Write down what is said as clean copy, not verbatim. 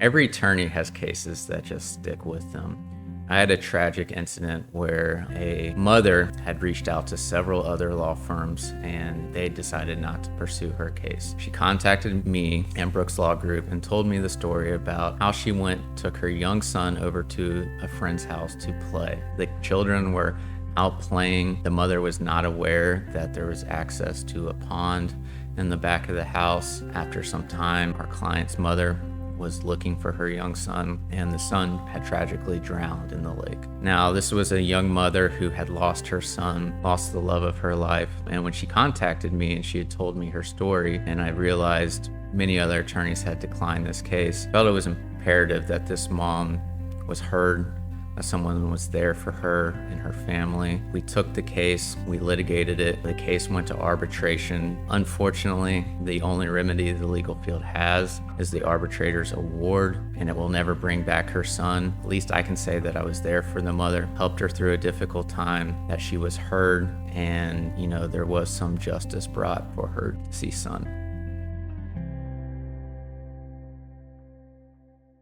Every attorney has cases that just stick with them. I had a tragic incident where a mother had reached out to several other law firms and they decided not to pursue her case. She contacted me and Brooks Law Group and told me the story about how she took her young son over to a friend's house to play. The children were out playing. The mother was not aware that there was access to a pond in the back of the house. After some time, our client's mother was looking for her young son, and the son had tragically drowned in the lake. Now, this was a young mother who had lost her son, lost the love of her life, and when she contacted me and she had told me her story, and I realized many other attorneys had declined this case, I felt it was imperative that this mom was heard, that someone was there for her and her family. We took the case, we litigated it. The case went to arbitration. Unfortunately, the only remedy the legal field has is the arbitrator's award, and it will never bring back her son. At least I can say that I was there for the mother, helped her through a difficult time, that she was heard, and there was some justice brought for her deceased son.